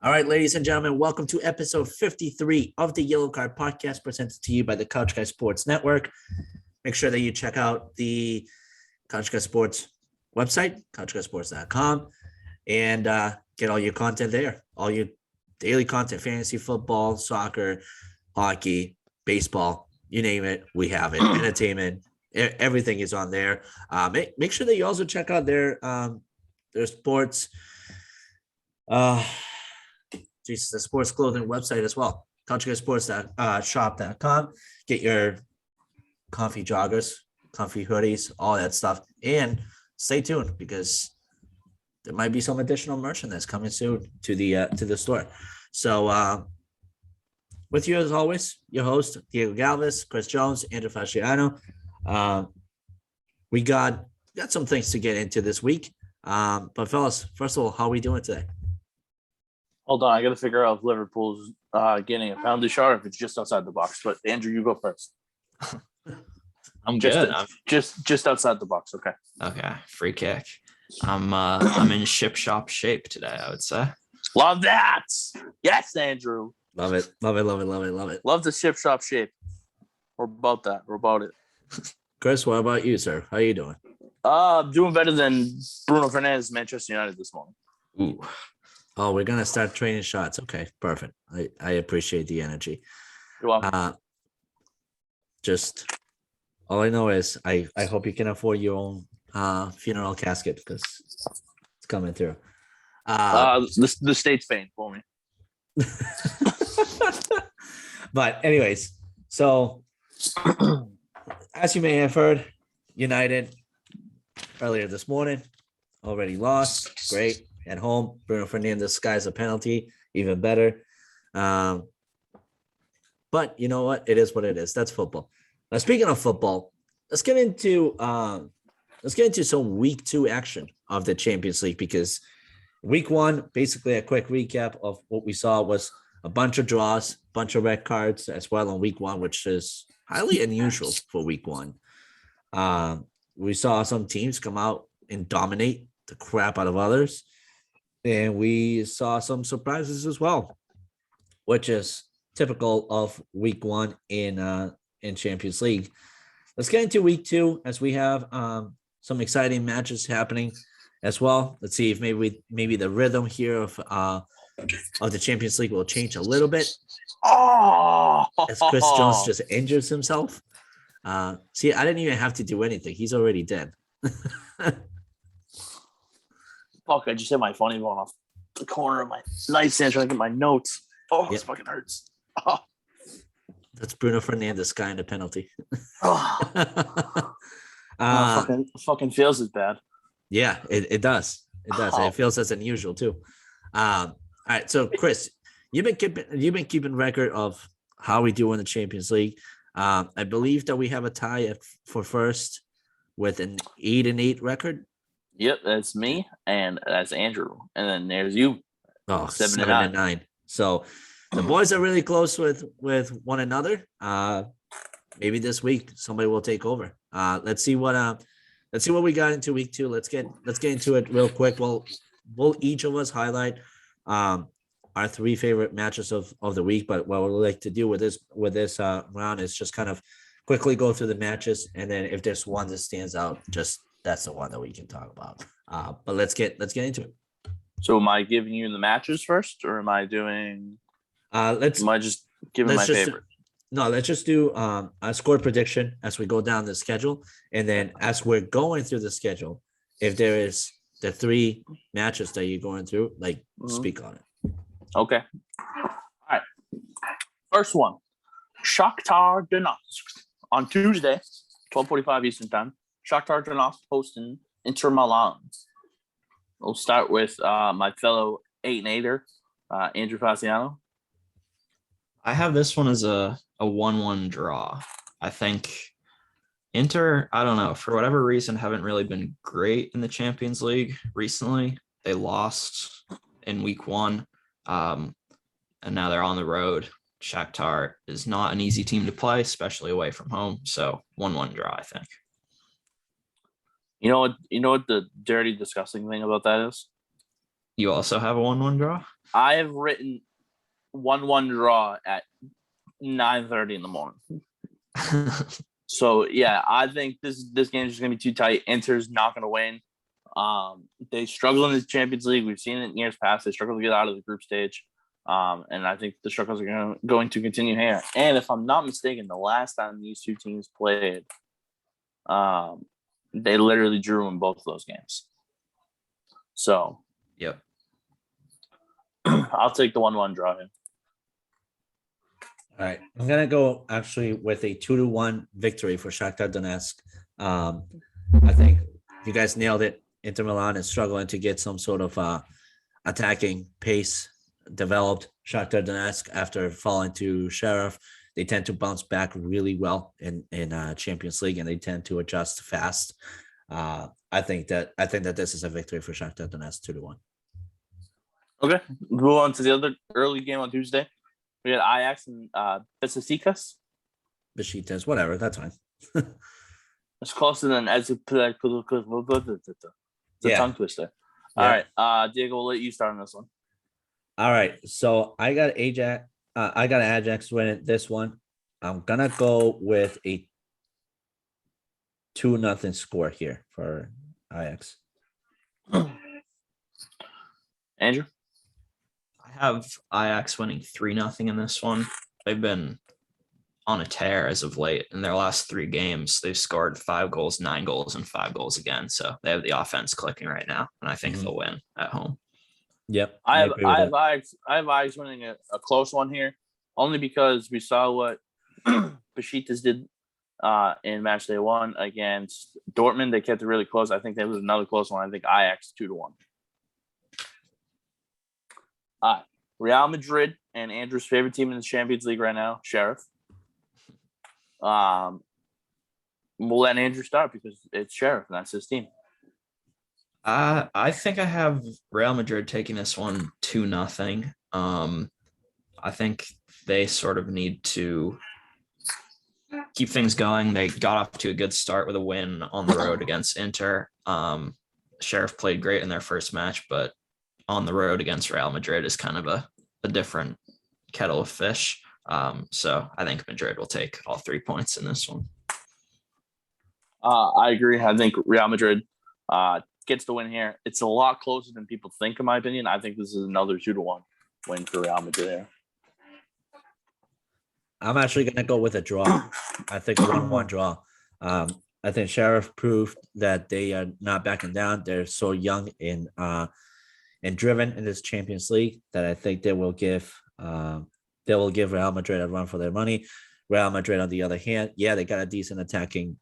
All right, ladies and gentlemen, welcome to episode 53 of the Yellow Card Podcast, presented to you by the Couch Guy Sports Network. Make sure that you check out the Couch Guy Sports website, couchguysports.com, and get all your content there, all your daily content, fantasy football, soccer, hockey, baseball, you name it, we have it. Entertainment, everything is on there. Make sure that you also check out their sports the sports clothing website as well, couchguysports.shop.com. Get your comfy joggers, comfy hoodies, all that stuff. And stay tuned because there might be some additional merchandise coming soon to the store. So with you as always, your host, Diego Galvez, Chris Jones, Andrew Fasciano. We got some things to get into this week. But fellas, first of all, how are we doing today? Hold on, I got to figure out if Liverpool's getting a penalty shot or if it's just outside the box. But Andrew, you go first. I'm good. Just outside the box. Okay. Okay. Free kick. I'm in ship shop shape today, I would say. Love that. Yes, Andrew. Love it. Love the ship shop shape. We're about that. We're about it. Chris, what about you, sir? How you doing? Doing better than Bruno Fernandes, Manchester United this morning. Ooh. Oh, we're gonna start training shots. Okay, perfect. I appreciate the energy. You're welcome. Just all I know is I hope you can afford your own funeral casket because it's coming through. The state's paying for me. But anyways, so as you may have heard, United earlier this morning already lost. Great. At home, Bruno Fernandes skies a penalty, even better. But you know what? It is what it is. That's football. Now, speaking of football, let's get into some week 2 action of the Champions League, because week 1, basically a quick recap of what we saw was a bunch of draws, bunch of red cards as well on week 1, which is highly unusual for week 1. We saw some teams come out and dominate the crap out of others. And we saw some surprises as well, which is typical of week 1 in Champions League. Let's get into week 2 as we have some exciting matches happening as well. Let's see if maybe the rhythm here of the Champions League will change a little bit. As Chris Jones just injures himself. See, I didn't even have to do anything. He's already dead. Fuck, I just hit my funny bone off the corner of my nightstand trying to get my notes. Oh, this fucking hurts. Oh. That's Bruno Fernandes skying the penalty. Fucking feels as bad. Yeah, it does. It does. Oh. It feels as unusual too. All right, so Chris, you've been keeping record of how we do in the Champions League. I believe that we have a tie for first with an 8-8 record. Yep, that's me, and that's Andrew, and then there's you. Oh, 7-9. So the boys are really close with one another. Maybe this week somebody will take over. Let's see what we got into week 2. Let's get into it real quick. We'll each of us highlight our 3 favorite matches of the week. But what we'd like to do with this round is just kind of quickly go through the matches, and then if there's one that stands out, just that's the one that we can talk about. But let's get into it. So am I giving you the matches first, or am I doing? Am I just giving my favorite? Let's just do a score prediction as we go down the schedule, and then as we're going through the schedule, if there is the 3 matches that you're going through, speak on it. Okay. All right. First one, Shakhtar Donetsk on Tuesday, 12:45 Eastern Time. Shakhtar Donetsk hosting Inter Milan. We'll start with my fellow 8-8er, Andrew Fasciano. I have this one as a 1-1 draw. I think Inter, I don't know, for whatever reason, haven't really been great in the Champions League recently. They lost in week 1, and now they're on the road. Shakhtar is not an easy team to play, especially away from home. So 1-1 draw, I think. You know what the dirty, disgusting thing about that is? You also have a 1-1 draw? I have written 1-1 draw at 9:30 in the morning. So yeah, I think this game is just gonna be too tight. Inter's not gonna win. They struggle in the Champions League. We've seen it in years past. They struggle to get out of the group stage. And I think the struggles are going to continue here. And if I'm not mistaken, the last time these two teams played, they literally drew in both of those games. So Yep. I'll take the 1-1 draw here. All right, I'm gonna go actually with a 2-1 victory for Shakhtar Donetsk. I think you guys nailed it. Inter Milan is struggling to get some sort of attacking pace developed. Shakhtar Donetsk, after falling to Sheriff, they tend to bounce back really well in Champions League, and they tend to adjust fast. I think that this is a victory for Shakhtar Donetsk, 2-1. Okay, move on to the other early game on Tuesday. We got Ajax and Besiktas. Besiktas, whatever, that's fine. It's closer than as it's a Yeah. tongue twister. Yeah. All right, Diego, we'll let you start on this one. All right, so I got Ajax. I got Ajax winning this one. I'm gonna go with a 2-0 score here for Ajax. Andrew? I have Ajax winning 3-0 in this one. They've been on a tear as of late. In their last 3 games, they've scored 5 goals, 9 goals, and 5 goals again. So they have the offense clicking right now, and I think they'll win at home. Yep, I have agree with that. Ajax winning a close one here, only because we saw what Besiktas did in match day 1 against Dortmund. They kept it really close. I think they lose another close one. I think Ajax 2-1. Real Madrid and Andrew's favorite team in the Champions League right now, Sheriff. We'll let Andrew start because it's Sheriff and that's his team. I think I have Real Madrid taking this one 2-0. I think they sort of need to keep things going. They got off to a good start with a win on the road against Inter. Sheriff played great in their first match, but on the road against Real Madrid is kind of a different kettle of fish. So I think Madrid will take all 3 points in this one. I agree. I think Real Madrid gets the win here. It's a lot closer than people think, in my opinion. I think this is another 2-1 win for Real Madrid here. I'm actually gonna go with a draw. I think a 1-1 draw. I think Sheriff proved that they are not backing down. They're so young and driven in this Champions League that I think they will give Real Madrid a run for their money. Real Madrid, on the other hand, yeah, they got a decent attacking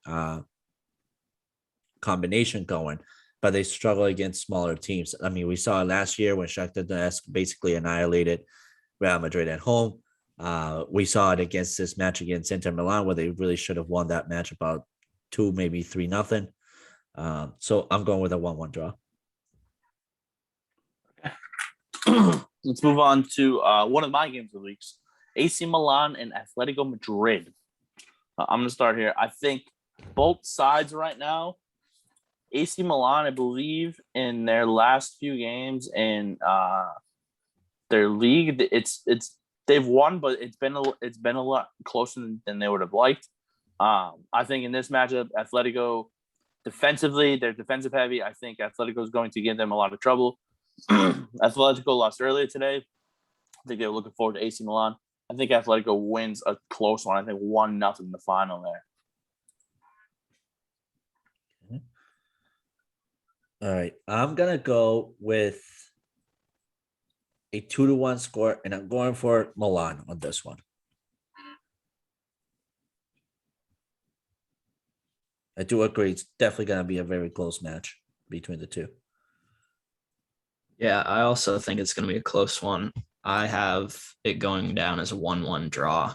combination going, but they struggle against smaller teams. I mean, we saw it last year when Shakhtar Donetsk basically annihilated Real Madrid at home. We saw it against this match against Inter Milan, where they really should have won that match about 2, maybe 3-0. So I'm going with a 1-1 draw. Let's move on to one of my games of the weeks. AC Milan and Atletico Madrid. I'm going to start here. I think both sides right now, AC Milan, I believe, in their last few games in their league, they've won, but it's been a lot closer than they would have liked. I think in this matchup, Atletico defensively, they're defensive heavy. I think Atletico is going to give them a lot of trouble. Atletico lost earlier today. I think they're looking forward to AC Milan. I think Atletico wins a close one. I think 1-0 in the final there. All right, I'm gonna go with a 2-1 score, and I'm going for Milan on this one. I do agree. It's definitely gonna be a very close match between the two. Yeah, I also think it's going to be a close one. I have it going down as a 1-1 draw.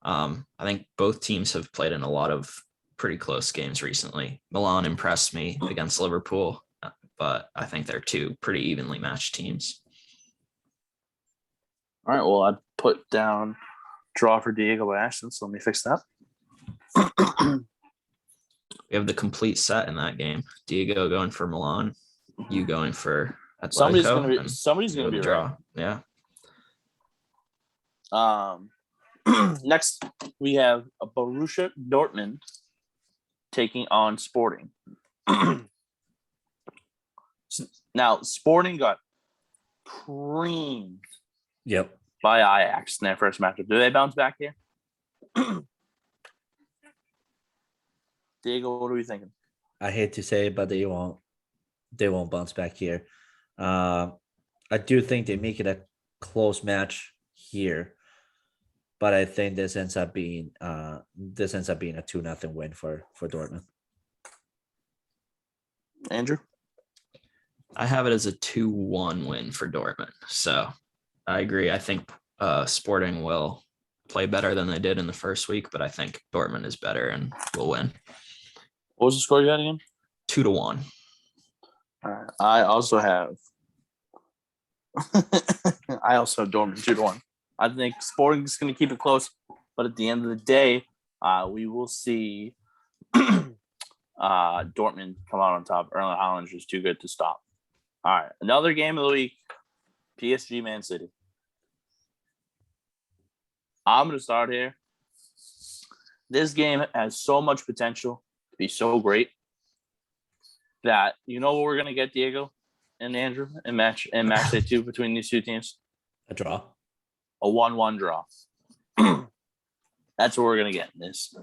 I think both teams have played in a lot of pretty close games recently. Milan impressed me against Liverpool, but I think they're 2 pretty evenly matched teams. All right, well, I put down draw for Diego by Ashton, so let me fix that. We have the complete set in that game. Diego going for Milan, you going for Atletico. Somebody's gonna be with a right. draw. Yeah. Next, we have a Borussia Dortmund taking on Sporting. Now, Sporting got creamed Yep. by Ajax in their first matchup. Do they bounce back here? Diego, what are we thinking? I hate to say it, but they won't bounce back here. I do think they make it a close match here, but I think this ends up being a 2-0 win for Dortmund. Andrew? I have it as a 2-1 win for Dortmund. So I agree. I think Sporting will play better than they did in the first week, but I think Dortmund is better and will win. What was the score you got again? 2-1. All right. I also have Dortmund 2-1. I think Sporting's going to keep it close, but at the end of the day, we will see Dortmund come out on top. Erling Haaland is too good to stop. All right, another game of the week, PSG Man City. I'm going to start here. This game has so much potential to be so great that you know what we're going to get, Diego and Andrew, in match day 2 between these two teams? A draw. A 1-1 draw. That's what we're going to get in this.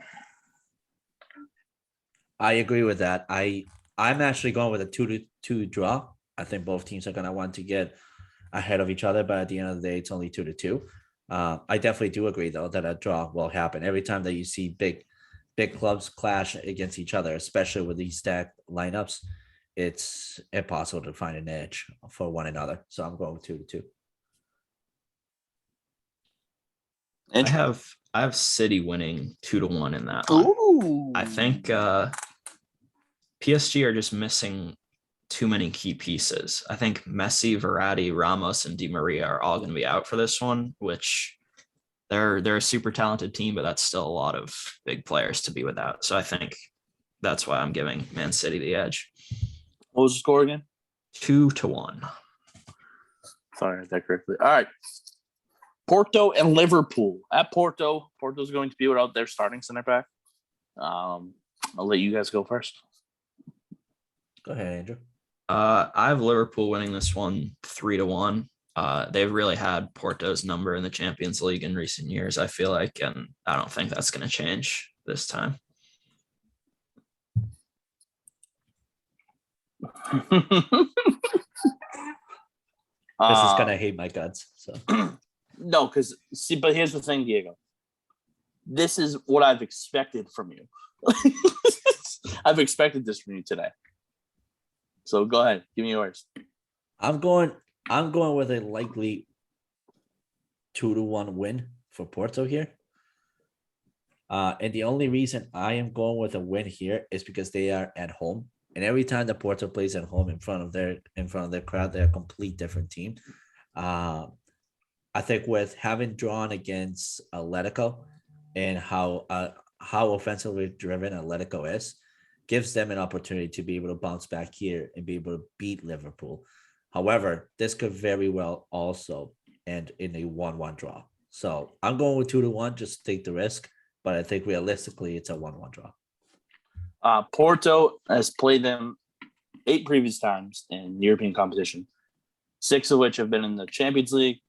I agree with that. I'm actually going with a 2-2 draw. I think both teams are going to want to get ahead of each other, but at the end of the day, it's only 2-2. I definitely do agree, though, that a draw will happen. Every time that you see big clubs clash against each other, especially with these stacked lineups, it's impossible to find an edge for one another. So I'm going 2-2. I have City winning 2-1 in that one. Ooh. I think PSG are just missing too many key pieces. I think Messi, Verratti, Ramos, and Di Maria are all going to be out for this one, which they're a super talented team, but that's still a lot of big players to be without. So I think that's why I'm giving Man City the edge. What was the score again? 2-1. Sorry, I read that correctly. All right. Porto and Liverpool. At Porto's going to be without their starting center back. I'll let you guys go first. Go ahead, Andrew. I have Liverpool winning this one 3-1. They've really had Porto's number in the Champions League in recent years, I feel like, and I don't think that's going to change this time. This is gonna hate my guts. So no, because but here's the thing, Diego. This is what I've expected from you. I've expected this from you today. So go ahead, give me yours. I'm going with a likely 2-1 win for Porto here. And the only reason I am going with a win here is because they are at home. And every time the Porto plays at home in front of their crowd, they're a complete different team. I think with having drawn against Atletico and how offensively driven Atletico is, gives them an opportunity to be able to bounce back here and be able to beat Liverpool. However, this could very well also end in a 1-1 draw. So I'm going with 2-1, just take the risk. But I think realistically, it's a 1-1 draw. Porto has played them 8 previous times in European competition, 6 of which have been in the Champions League.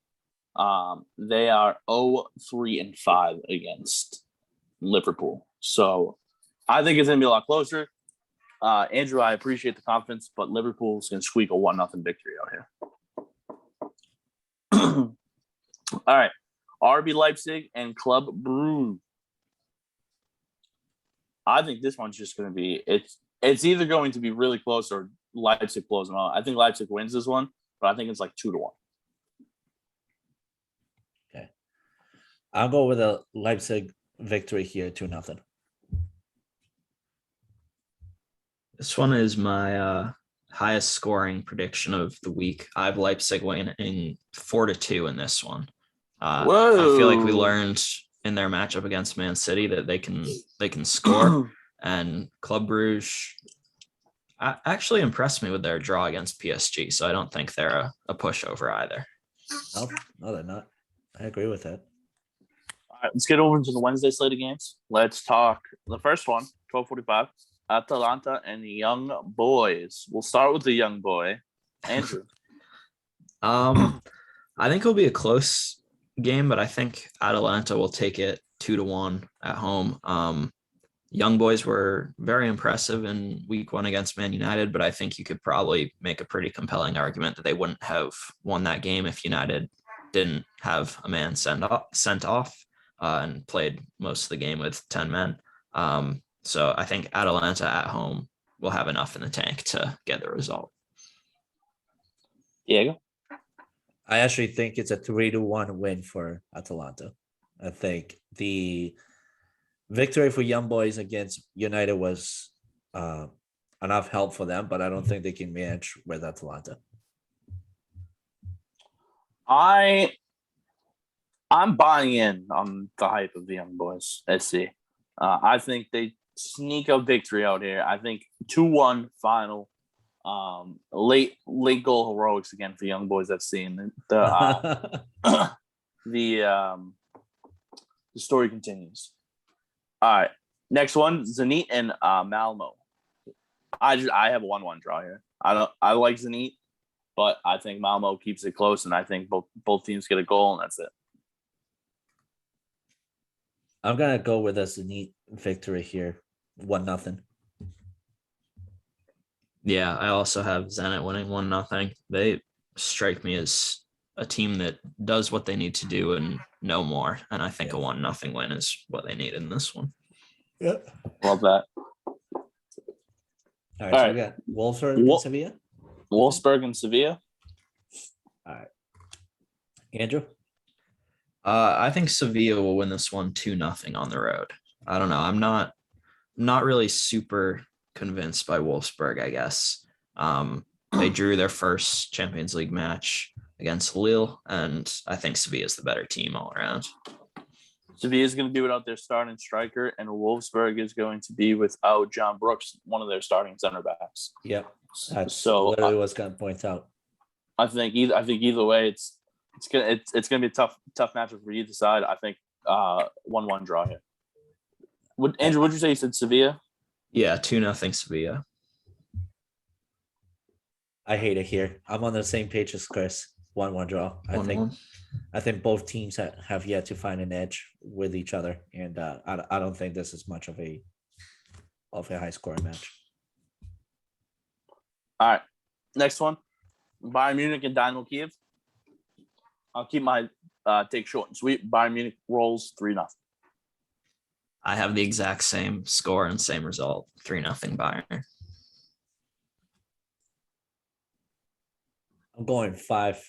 They are 0-3-5 against Liverpool. So I think it's going to be a lot closer. Andrew, I appreciate the confidence, but Liverpool's going to squeak a 1-0 victory out here. All right. RB Leipzig and Club Brugge. I think this one's just going to be it's either going to be really close or Leipzig blows them out. I think Leipzig wins this one, but I think it's like 2-1. Okay. I'll go with a Leipzig victory here, 2-0. This one is my highest scoring prediction of the week. I have Leipzig winning 4-2 in this one. I feel like we learned in their matchup against Man City that they can score. And Club Brugge actually impressed me with their draw against PSG, so I don't think they're a pushover either. No, they're not. I agree with that. All right, let's get over into the Wednesday slate of games. Let's talk the first one, 12:45. Atalanta and the Young Boys. We'll start with the young boy, Andrew. I think it'll be a close game, but I think Atalanta will take it 2-1 at home. Young Boys were very impressive in week 1 against Man United, but I think you could probably make a pretty compelling argument that they wouldn't have won that game if United didn't have a man sent off and played most of the game with 10 men. So I think Atalanta at home will have enough in the tank to get the result. Diego? I actually think it's a 3-1 win for Atalanta. I think the victory for Young Boys against United was enough help for them, but I don't think they can match with Atalanta. I'm buying in on the hype of the Young Boys. SC. I think they sneak a victory out here. I think 2-1 final. Late goal heroics again for Young Boys FC. And the story continues. All right, next one, Zenit and Malmo. I have a 1-1 draw here. I like Zenit, but I think Malmo keeps it close, and I think both teams get a goal, and that's it. I'm gonna go with a Zenit victory here, 1-0. Yeah, I also have Zenit winning 1-0. They strike me as a team that does what they need to do and no more. And I think a 1-0 win is what they need in this one. Yeah. Love that. All right, so we got Wolfsburg and Sevilla. Wolfsburg and Sevilla. All right. Andrew? I think Sevilla will win this one 2-0 on the road. I don't know. I'm not really super convinced by Wolfsburg, I guess. They drew their first Champions League match against Lille, and I think Sevilla is the better team all around. Sevilla is going to be without their starting striker, and Wolfsburg is going to be without John Brooks, one of their starting center backs. Yep. That's So literally what's going to point out. I think either way, it's gonna be a tough matchup for either side. I think 1-1 draw here. Andrew, what'd you say? You said Sevilla? Yeah, 2-0 Sevilla. I hate it here. I'm on the same page as Chris. 1-1 draw. I think both teams have yet to find an edge with each other, and I don't think this is much of a high scoring match. All right, next one, Bayern Munich and Dynamo Kiev. I'll keep my take short and sweet. Bayern Munich rolls 3-0. I have the exact same score and same result, 3-0 Bayern. I'm going 5-0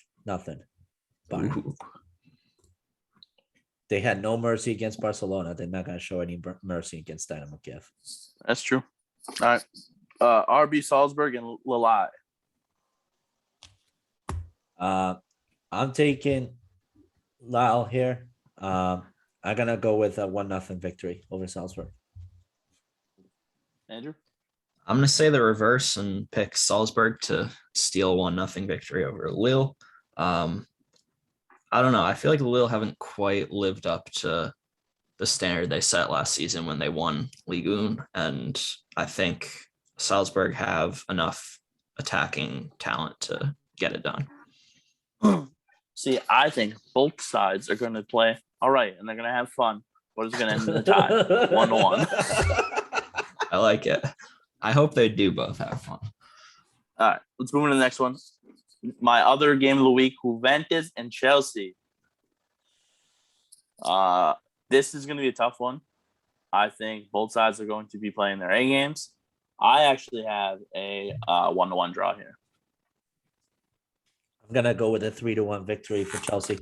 Bayern. Ooh. They had no mercy against Barcelona. They're not going to show any mercy against Dynamo Kiev. That's true. All right, RB Salzburg and Lille. I'm taking Lyle here. I'm gonna go with a 1-0 victory over Salzburg. Andrew? I'm going to say the reverse and pick Salzburg to steal 1-0 victory over Lille. I don't know. I feel like Lille haven't quite lived up to the standard they set last season when they won Ligue 1. And I think Salzburg have enough attacking talent to get it done. See, I think both sides are going to play all right, and they're going to have fun, but it's going to end in a tie, 1-1. I like it. I hope they do both have fun. All right, let's move on to the next one. My other game of the week, Juventus and Chelsea. This is going to be a tough one. I think both sides are going to be playing their A games. I actually have a 1-1 draw here. I'm gonna go with a 3-1 victory for Chelsea.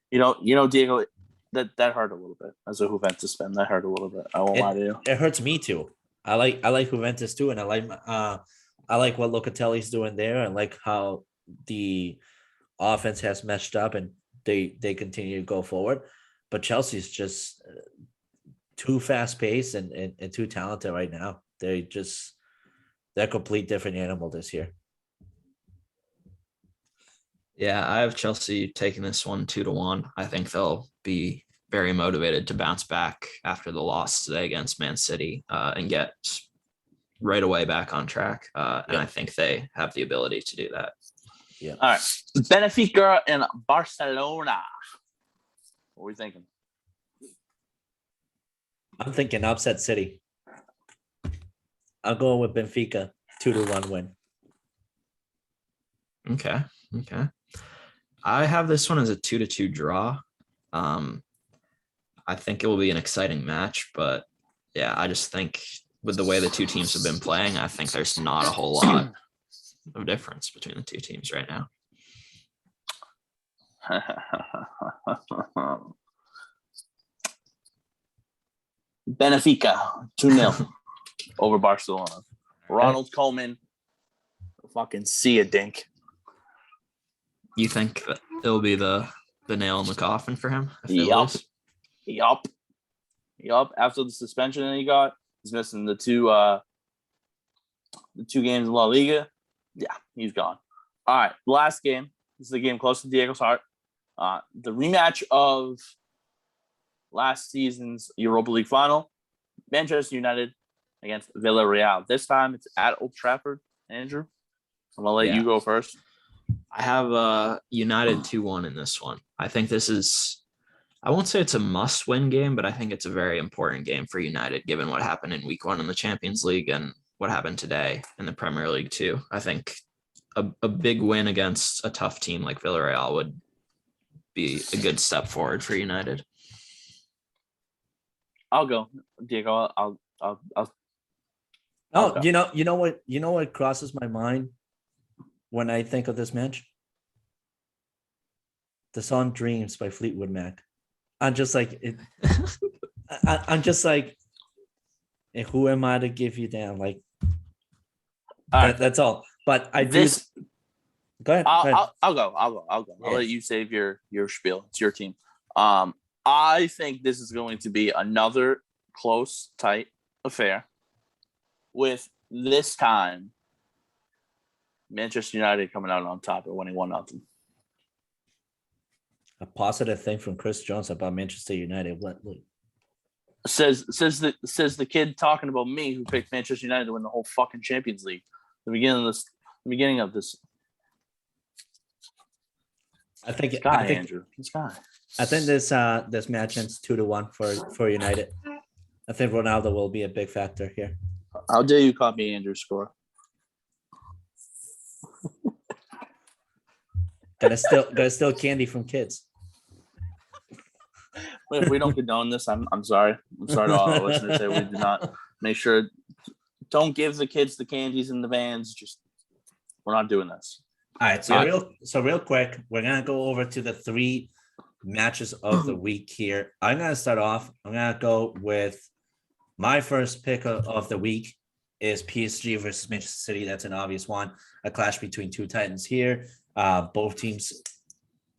You know, Diego, that hurt a little bit as a Juventus fan. That hurt a little bit. I won't lie to you. It hurts me too. I like Juventus too, and I like what Locatelli's doing there. I like how the offense has meshed up and they continue to go forward. But Chelsea's just too fast paced and too talented right now. They're a complete different animal this year. Yeah, I have Chelsea taking this one 2-1. I think they'll be very motivated to bounce back after the loss today against Man City and get right away back on track. And I think they have the ability to do that. Yeah. All right. Benfica and Barcelona. What are we thinking? I'm thinking upset City. I'll go with Benfica 2-1 win. Okay. I have this one as a 2-2 draw. I think it will be an exciting match, but yeah, I just think with the way the two teams have been playing, I think there's not a whole lot of difference between the two teams right now. Benfica 2-0 over Barcelona. Ronald Koeman, fucking see a dink. You think that it'll be the nail in the coffin for him? Yup. After the suspension that he got, he's missing the two games in La Liga. Yeah, he's gone. All right, last game. This is the game close to Diego's heart. The rematch of last season's Europa League final, Manchester United against Villarreal. This time it's at Old Trafford. Andrew, I'm gonna let you go first. I have United 2-1 in this one. I think this is, I won't say it's a must-win game, but I think it's a very important game for United, given what happened in week 1 in the Champions League and what happened today in the Premier League too. I think a big win against a tough team like Villarreal would be a good step forward for United. I'll go, Diego. I'll Oh, go. you know what crosses my mind when I think of this match? The song "Dreams" by Fleetwood Mac. I'm just like it. I'm just like, who am I to give you down? Like, that's all. But I do. Go ahead. I'll go. I'll let you save your spiel. It's your team. I think this is going to be another close, tight affair. With this time, Manchester United coming out on top and winning 1-0. A positive thing from Chris Jones about Manchester United. What? Says the kid talking about me who picked Manchester United to win the whole fucking Champions League. The beginning of this. Andrew. This guy. I think this match ends 2-1 for United. I think Ronaldo will be a big factor here. How dare you copy Andrew's score? Gotta steal candy from kids. If we don't condone this, I'm sorry. I'm sorry to all our listeners that we do not make sure. Don't give the kids the candies in the vans. Just we're not doing this. All right. So real quick, we're gonna go over to the 3 matches of the week here. I'm gonna start off. I'm gonna go with my first pick of the week is PSG versus Manchester City. That's an obvious one. A clash between two Titans here. Both teams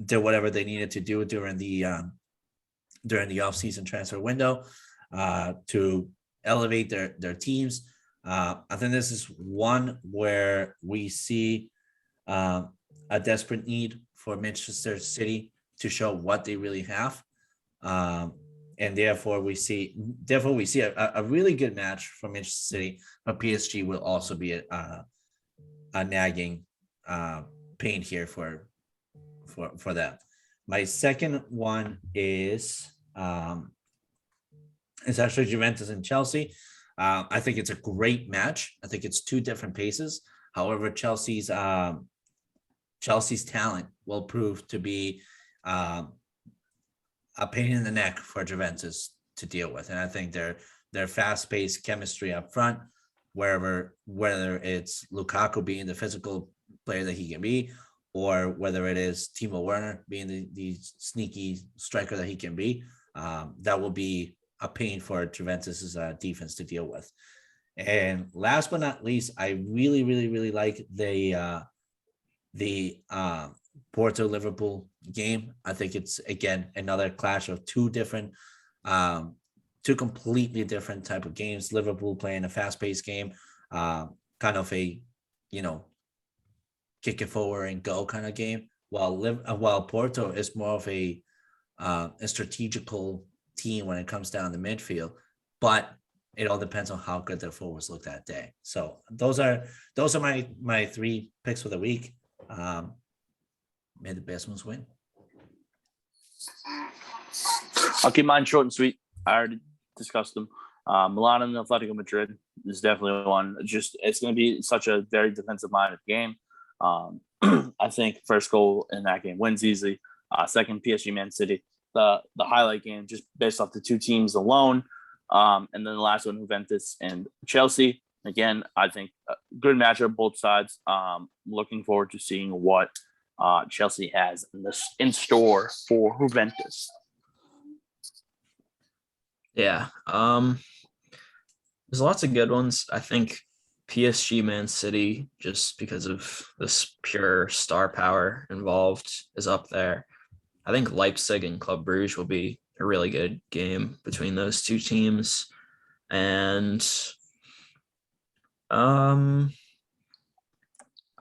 did whatever they needed to do during the offseason transfer window to elevate their teams. I think this is one where we see a desperate need for Manchester City to show what they really have. And therefore we see a really good match from Manchester City, but PSG will also be a nagging pain here for them. My second one is actually Juventus and Chelsea. I think it's a great match. I think it's 2 different paces. However, Chelsea's talent will prove to be a pain in the neck for Juventus to deal with. And I think their fast-paced chemistry up front, whether it's Lukaku being the physical player that he can be, or whether it is Timo Werner being the sneaky striker that he can be, that will be a pain for Juventus's defense to deal with. And last but not least, I really, really, really like the Porto Liverpool game. I think it's again another clash of 2 completely different type of games. Liverpool playing a fast-paced game, kind of a kick it forward and go kind of game, while Porto is more of a strategical team when it comes down the midfield, but it all depends on how good their forwards look that day. So those are my 3 picks for the week. May the best ones win. I'll keep mine short and sweet. I already discussed them. Milan and Atletico Madrid is definitely one. It's going to be such a very defensive-minded game. I think first goal in that game wins easily. Second, PSG Man City. The highlight game, just based off the 2 teams alone. And then the last one, Juventus and Chelsea. Again, I think a good matchup both sides. Looking forward to seeing what Chelsea has in store for Juventus. Yeah. There's lots of good ones. I think PSG Man City, just because of this pure star power involved, is up there. I think Leipzig and Club Brugge will be a really good game between those 2 teams. And I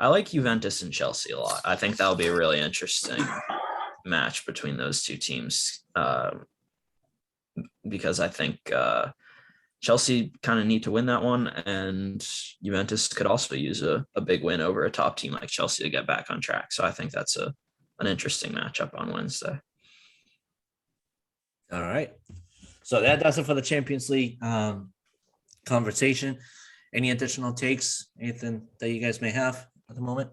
like Juventus and Chelsea a lot. I think that'll be a really interesting match between those 2 teams, because I think Chelsea kind of need to win that one, and Juventus could also use a big win over a top team like Chelsea to get back on track. So I think that's an interesting matchup on Wednesday. All right. So that does it for the Champions League conversation. Any additional takes, anything that you guys may have at the moment?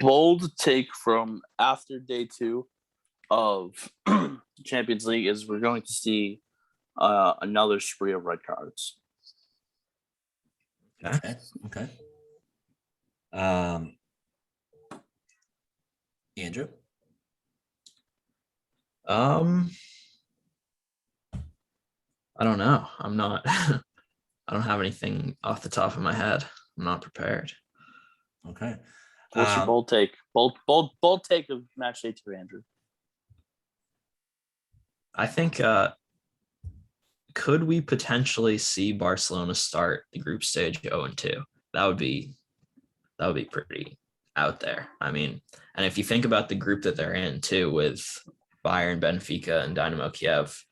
Bold take from after day 2 of Champions League is we're going to see another spree of red cards. Okay. Andrew? I don't know. I'm not I don't have anything off the top of my head. I'm not prepared. Okay. What's your bold take? Bold take of match day 2, Andrew. I think could we potentially see Barcelona start the group stage 0-2? That would be pretty out there. I mean, and if you think about the group that they're in too, with Bayern, Benfica, and Dynamo Kiev,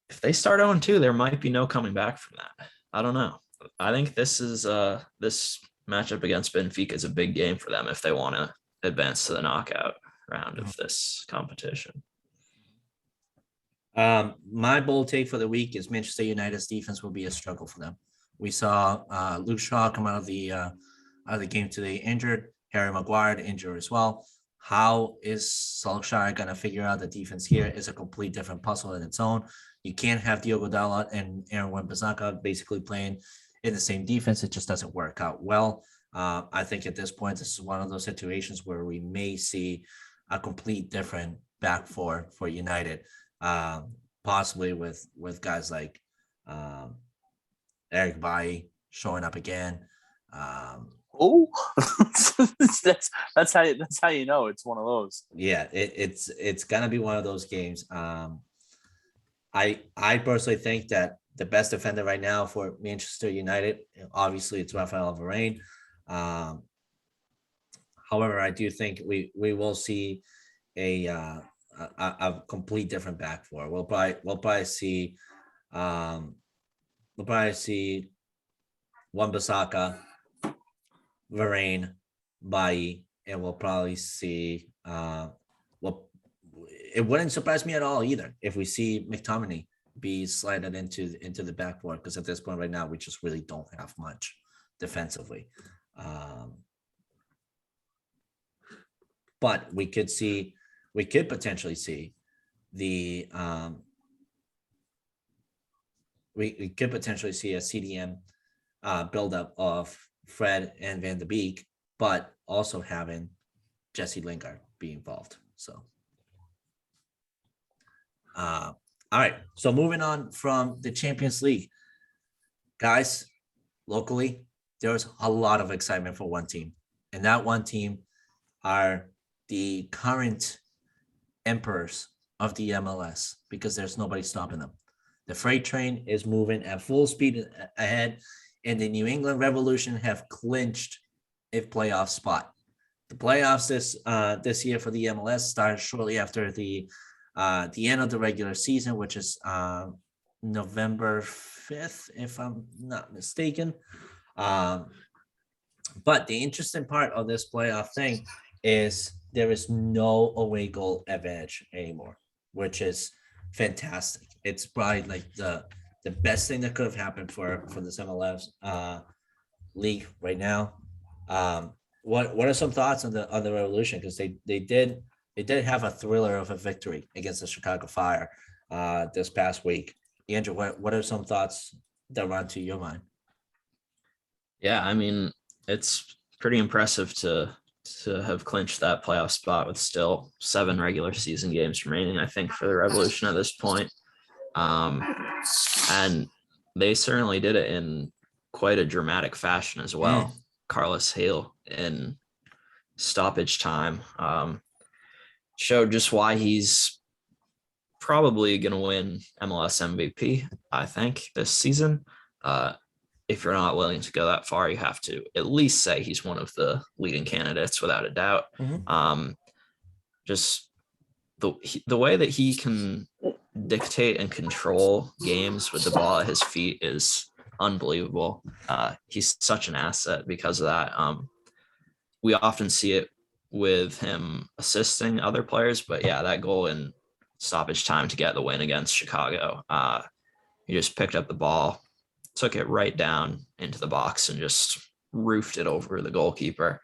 if they start 0-2, there might be no coming back from that. I don't know. I think this matchup against Benfica is a big game for them if they want to advance to the knockout round of this competition. My bold take for the week is Manchester United's defense will be a struggle for them. We saw Luke Shaw come out of the game today injured. Harry Maguire injured as well. How is Solskjaer going to figure out the defense here? Is a complete different puzzle in its own. You can't have Diogo Dalot and Aaron Wan-Bissaka basically playing in the same defense. It just doesn't work out well. I think at this point, this is one of those situations where we may see a complete different back four for United, possibly with guys like Eric Bailly showing up again. that's how you know it's one of those. Yeah, it's gonna be one of those games. I personally think that the best defender right now for Manchester United, obviously, it's Rafael Varane. However, I do think we will see a complete different back four. We'll probably see Wan-Bissaka, Varane, Bailly, and we'll probably see it wouldn't surprise me at all either if we see McTominay be slided into the back four, because at this point right now we just really don't have much defensively. But we could potentially see the we could potentially see a CDM buildup of Fred and Van de Beek, but also having Jesse Lingard be involved. So all right, so moving on from the Champions League, guys, locally there's a lot of excitement for one team, and that one team are the current emperors of the MLS, because there's nobody stopping them. The freight train is moving at full speed ahead, and the New England Revolution have clinched a playoff spot. the playoffs this year for the MLS started shortly after the end of the regular season, which is November 5th, if I'm not mistaken. But the interesting part of this playoff thing is there is no away goal advantage anymore, which is fantastic. It's probably like the best thing that could have happened for this MLS league right now. What are some thoughts on the Revolution? Because they did have a thriller of a victory against the Chicago Fire this past week. Andrew, what are some thoughts that run to your mind? Yeah, I mean, it's pretty impressive to have clinched that playoff spot with still 7 regular season games remaining, I think, for the Revolution at this point. And they certainly did it in quite a dramatic fashion as well. Carlos Hale in stoppage time showed just why he's probably going to win MLS MVP, I think, this season. If you're not willing to go that far, you have to at least say he's one of the leading candidates without a doubt. Just the way that he can dictate and control games with the ball at his feet is unbelievable. He's such an asset because of that. We often see it with him assisting other players, but yeah, that goal in stoppage time to get the win against Chicago, he just picked up the ball, took it right down into the box and just roofed it over the goalkeeper.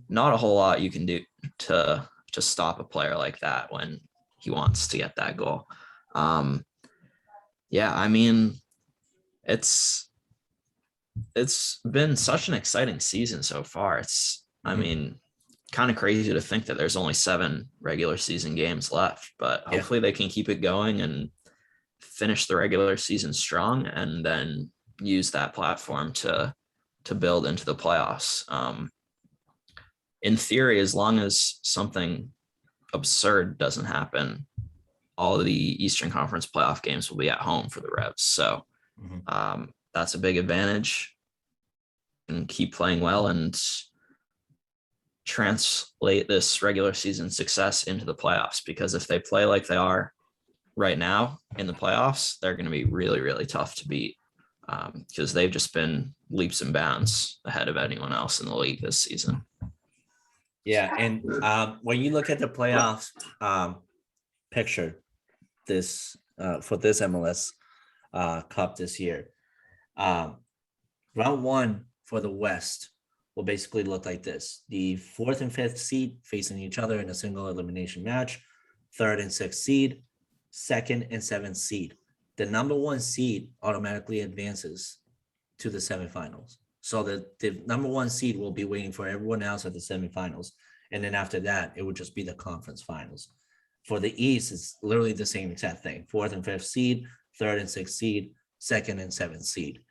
Not a whole lot you can do to stop a player like that when he wants to get that goal. Yeah, I mean, it's been such an exciting season so far. I mean, kind of crazy to think that there's only 7 regular season games left, but hopefully they can keep it going and finish the regular season strong and then use that platform to build into the playoffs. In theory, as long as something absurd doesn't happen, all of the Eastern Conference playoff games will be at home for the Revs. So that's a big advantage. And keep playing well and translate this regular season success into the playoffs, because if they play like they are right now in the playoffs, they're going to be really, really tough to beat, because they've just been leaps and bounds ahead of anyone else in the league this season. Yeah, and when you look at the playoffs picture this for this MLS Cup this year, round 1 for the West will basically look like this: the 4th and 5th seed facing each other in a single elimination match, 3rd and 6th seed, 2nd and 7th seed. The number 1 seed automatically advances to the semifinals. So the number 1 seed will be waiting for everyone else at the semifinals. And then after that, it would just be the conference finals. For the East, it's literally the same exact thing: 4th and 5th seed, 3rd and 6th seed, 2nd and 7th seed.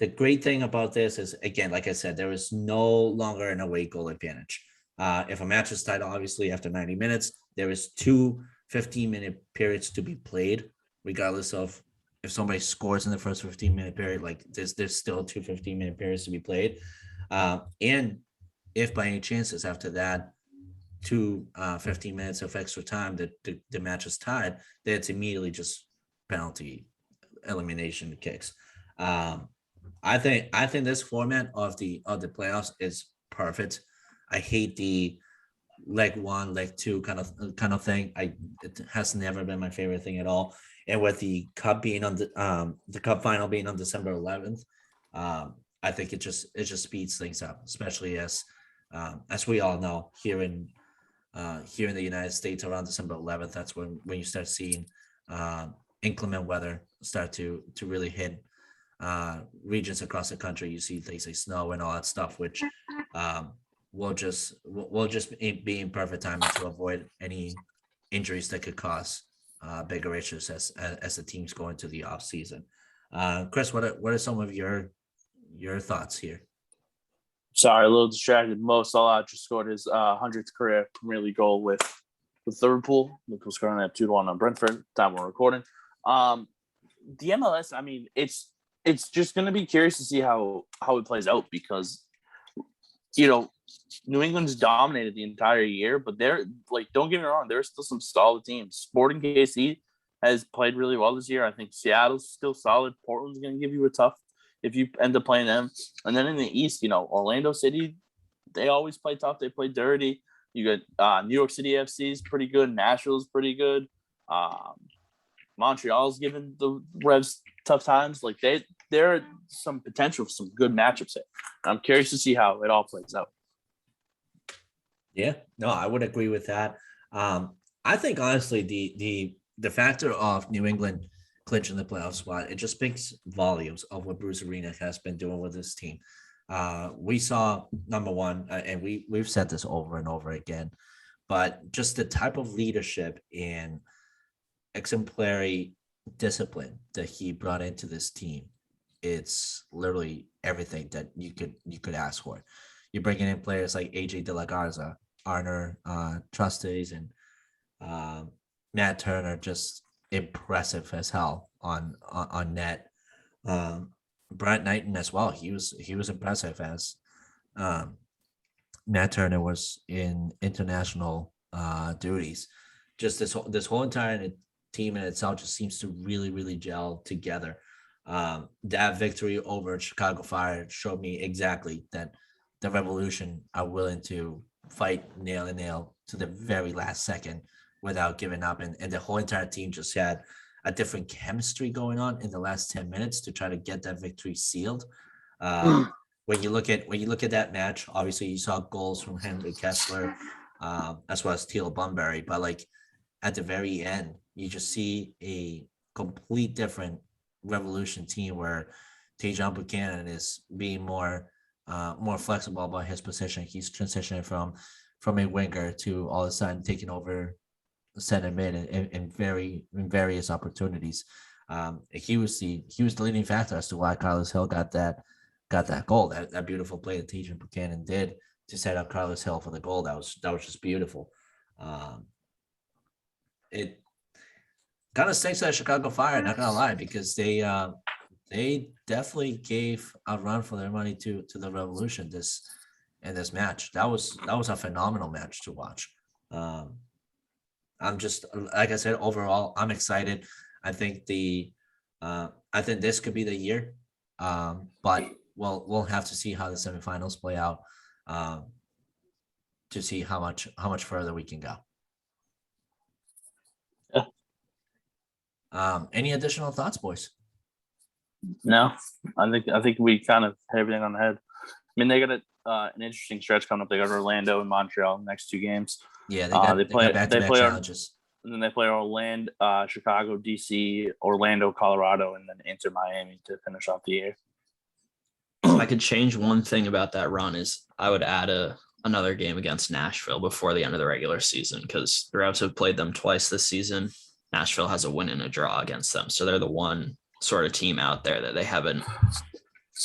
The great thing about this is, again, like I said, there is no longer an away goal advantage. If a match is tied, obviously, after 90 minutes, there is 2 15-minute periods to be played, regardless of if somebody scores in the first 15-minute period. Like there's still 2 15-minute periods to be played. And if by any chances after that 15 minutes of extra time that the match is tied, then it's immediately just penalty elimination kicks. I think this format of the playoffs is perfect. I hate the leg 1, leg 2 kind of thing. It has never been my favorite thing at all. And with the cup being on the cup final being on December 11th, I think it just speeds things up, especially as we all know here in the United States around December 11th. That's when you start seeing inclement weather start to really hit regions across the country. You see things like snow and all that stuff, which will just be in perfect timing to avoid any injuries that could cause bigger issues as the teams go into the off season. Chris, what are some of your thoughts here? Sorry, a little distracted. Mo Salah just scored his 100th career Premier League goal with Liverpool. Liverpool's currently at 2-1 on Brentford. Time we're recording. The MLS, I mean, it's just going to be curious to see how it plays out, because, New England's dominated the entire year, but they're like, don't get me wrong, there's still some solid teams. Sporting KC has played really well this year. I think Seattle's still solid. Portland's going to give you a tough if you end up playing them. And then in the East, Orlando City, they always play tough. They play dirty. You got New York City FC is pretty good. Nashville's pretty good. Montreal's given the Revs tough times. Like there some potential for some good matchups here. I'm curious to see how it all plays out. Yeah, no, I would agree with that. I think honestly, the factor of New England clinching the playoff spot, it just speaks volumes of what Bruce Arena has been doing with this team. We saw number one, and we've said this over and over again, but just the type of leadership and exemplary discipline that he brought into this team. It's literally everything that you could ask for. You're bringing in players like AJ De La Garza, Arner Trusties, and Matt Turner, just impressive as hell on net. Brent Knighton as well. He was impressive as Matt Turner was in international duties. Just this whole entire team in itself just seems to really, really gel together. That victory over Chicago Fire showed me exactly that the Revolution are willing to fight nail and nail to the very last second without giving up. And the whole entire team just had a different chemistry going on in the last 10 minutes to try to get that victory sealed. When you look at that match, obviously you saw goals from Henry Kessler, as well as Teal Bunbury, but like at the very end, you just see a complete different Revolution team where Tajon Buchanan is being more flexible about his position. He's transitioning from a winger to all of a sudden taking over center mid in various opportunities. He was the leading factor as to why Carlos Hill got that goal. That beautiful play that Tajon Buchanan did to set up Carlos Hill for the goal. That was just beautiful. It kind of stinks at Chicago Fire, not gonna lie, because they definitely gave a run for their money to the Revolution in this match. That was a phenomenal match to watch. I'm just, like I said, overall, I'm excited. I think this could be the year, but we'll have to see how the semifinals play out to see how much further we can go. Any additional thoughts, boys? No, I think we kind of hit everything on the head. I mean, they got an interesting stretch coming up. They got Orlando and Montreal next two games. Yeah, they play back-to-back challenges. And then they play Orlando, Chicago, DC, Orlando, Colorado, and then Inter Miami to finish off the year. If I could change one thing about that run, is I would add another game against Nashville before the end of the regular season, because the Revs have played them twice this season. Nashville has a win and a draw against them, so they're the one sort of team out there that they haven't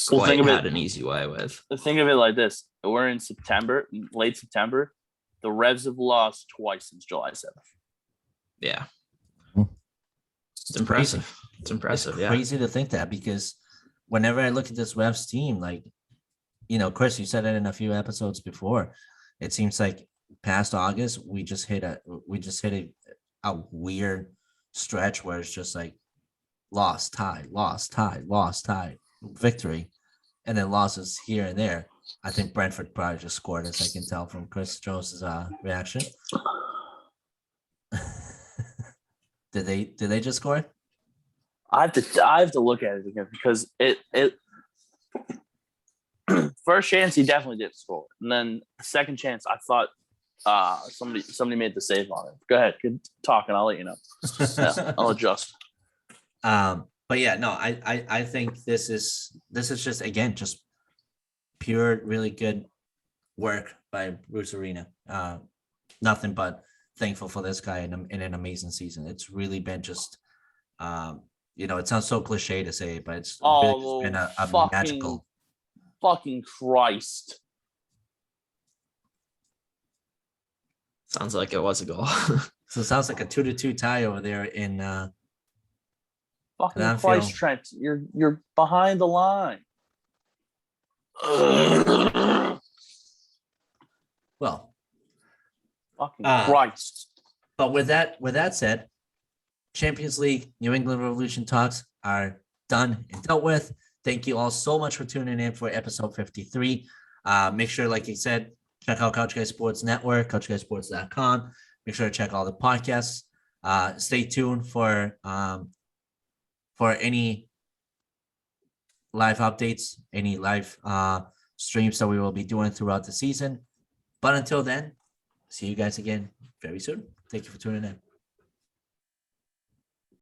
quite had an easy way with. Think of it like this: we're in September, late September. The Revs have lost twice since July 7th. Yeah, it's impressive. It's impressive. It's crazy to think that, because whenever I look at this Revs team, like, Chris, you said it in a few episodes before. It seems like past August we just hit a weird stretch where it's just like lost, tie, victory, and then losses here and there. I think Brentford probably just scored, as I can tell from Chris Jones's reaction. Did they just score? I have to look at it again, because it first chance he definitely did score, and then the second chance I thought somebody made the save on it. Go ahead, good talking. I'll let you know. Yeah, I'll adjust. But yeah, no, I think this is just, again, just pure, really good work by Bruce Arena. Nothing but thankful for this guy in an amazing season. It's really been just, it sounds so cliche to say, but it's really just been a magical. Fucking Christ. Sounds like it was a goal. So it sounds like a 2-2 tie over there in fucking Christ, Trent. You're behind the line. Well, Fucking Ah. Christ. but with that said, Champions League, New England Revolution talks are done and dealt with. Thank you all so much for tuning in for episode 53. Make sure, like I said, check out Couch Guys Sports Network, couchguysports.com. Make sure to check all the podcasts. Stay tuned for any live updates, any live streams that we will be doing throughout the season. But until then, see you guys again very soon. Thank you for tuning in.